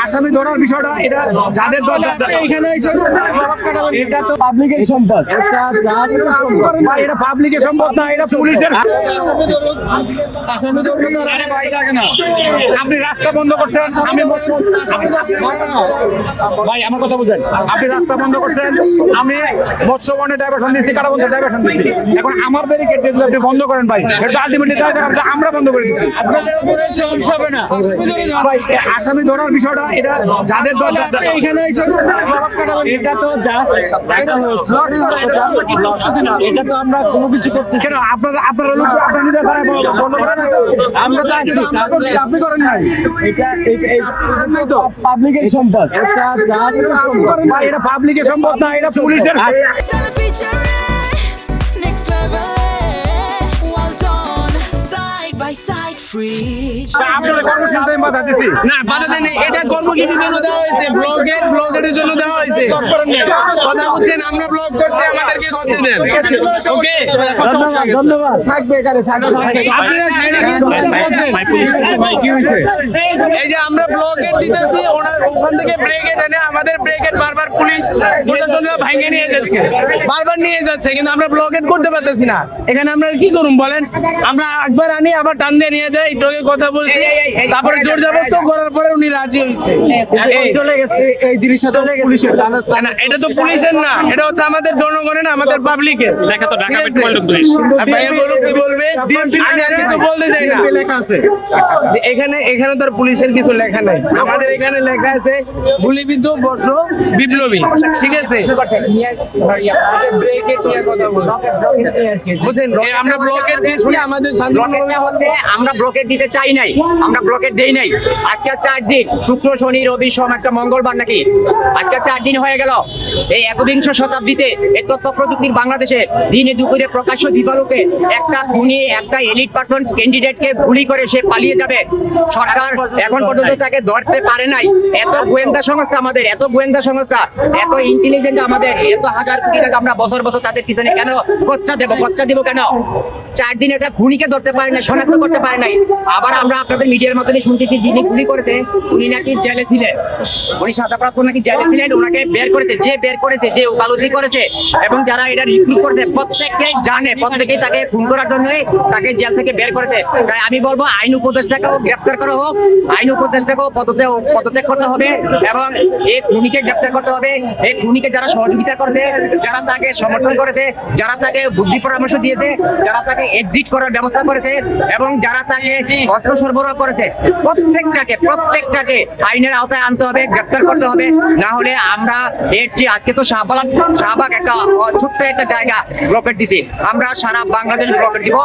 আসামি ধরার বিষয়টা এটা যাদের এটা তো পাবলিকের সম্পদ, এটা পাবলিকের সম্পদ না, এটা পুলিশের। আপনি রাস্তা বন্ধ করছেন, ভাই আমার কথা বুঝেন, আপনি রাস্তা বন্ধ করছেন, আমি মৎস্যবনে ডাইভারশন দিচ্ছি, কারাবন্ধে ডাইভারশন দিচ্ছি। এখন আমার ব্যারিকেড দিয়ে আপনি বন্ধ করেন ভাই, এটা আলটিমেটলি আমরা বন্ধ করে দিচ্ছি। ভাই আসামি ধরার বিষয়টা এটা যাদের এটা তো এটা তো আমরা কোনো কিছু করতে কেন আপনারা লোক আপনারা নিজে ধারায় বন্ধ করেন, আমরা তো আছি, আপনি করেন নাই। এটা তো পাবলিকের সম্পদ, এটা পাবলিকের সম্পদ না, এটা পুলিশের। আপনাদের কর্মসূচিতে আমি বাধা দিছি না, বাধা দেন, এটা কর্মসূচির জন্য দেওয়া হয়েছে, ব্লগের জন্য দেওয়া হয়েছে। কথা হচ্ছেন আমরা ব্লগ করছি, আমাদেরকে করতে দেন। ওকে, ধন্যবাদ। থাকবে এখানে, এই যে আমরা ব্লগের দিতেছি, ওখান থেকে ব্রেকেট এনে আমাদের ব্রেকেট বারবার পুলিশ প্রশাসনরা ভাঙে নিয়ে যাচ্ছে, বারবার নিয়ে যাচ্ছে, কিন্তু আমরা ব্লগেট করতে পারতেছি না। এখানে আমরা কি করুন বলেন? আমরা একবার আনি, আবার টান দিয়ে নিয়ে যাই, টোকে কথা বলছি, তারপরে জোর জবরদস্ত করার পরে উনি রাজি হয়েছে। চলে গেছে এই জিনিসটা, চলে গেছে পুলিশের। না, এটা তো পুলিশের না, এটা হচ্ছে আমাদের জনগণের, আমাদের পাবলিকের। লেখা তো ঢাকা মেট্রোপলিটন পুলিশ। ভাইয়া বলুন কি বলবে, আমি আর কিছু বলতে চাই না। লেখা আছে এখানে তো পুলিশের কিছু লেখা নাই, আমাদের এখানে লেখা আছে গুলিবিদ্ধ বর্ষ বিপ্লবী, ঠিক আছে? বুঝছেন, আমরা ব্লকের দিয়েছি, আমাদের হচ্ছে আমরা ব্লকেট দিতে চাই নাই, আমরা ব্লকেট দেই নাই। আজকে 4 দিন, শুক্র শনি রবি সোম, আজকে মঙ্গলবার নাকি, আজকে 4 দিন হয়ে গেল। এই 21শ শতাব্দীতে এই তথ্য প্রযুক্তির বাংলাদেশে দিনে দুপুরে প্রকাশ্য দিবালোকে একটা খুনি, একটা এলিট পারসন ক্যান্ডিডেটকে গুলি করে সে পালিয়ে যাবে, সরকার এখন পর্যন্ত তাকে ধরতে পারে নাই। এত গোয়েন্দা সংস্থা আমাদের, এত গোয়েন্দা সংস্থা, এত ইন্টেলিজেন্ট আমাদের, এত হাজার কোটি টাকা আমরা বছর বছর তাদের পিছনে কেন খরচা দিব কেন? 4 দিন একটা খুনিকে ধরতে পারে না, শনাক্ত করতে পারে নাই। আবার আমরা আপনাদের মিডিয়ার মাধ্যমে শুনতেছি যিনি গুলি করেছে উনি নাকি জেলে ছিলেন, উনি সাদাপ্রাপ্ত নাকি জেলে ছিলেন, ওনাকে বের করেছে, যে উকালতি করেছে এবং যারা এটা রিক্রুট করেছে প্রত্যেকেই জানে, প্রত্যেকেই তাকে খুন করার জন্য তাকে জেল থেকে বের করেছে। তাই আমি বলবো আইন উপদেষ্টাকেও গ্রেপ্তার করা হোক, আইন উপদেষ্টাকেও পদত্যাগ করতে হবে এবং এই খুনিকে গ্রেপ্তার করতে হবে। এই খুনিকে যারা সহযোগিতা করেছে, যারা তাকে সমর্থন করেছে, যারা তাকে বুদ্ধি পরামর্শ দিয়েছে, যারা তাকে এক্সিট করার ব্যবস্থা করেছে এবং যারা তাকে অস্ত্র সরবরাহ করেছে, প্রত্যেকটাকে আইনের আওতায় আনতে হবে, গ্রেপ্তার করতে হবে। না হলে আমরা এর যে আজকে তো শাহবাগ একটা ছোট্ট একটা জায়গা ব্লকেট দিছি, আমরা সারা বাংলাদেশ ব্লকেট দিব।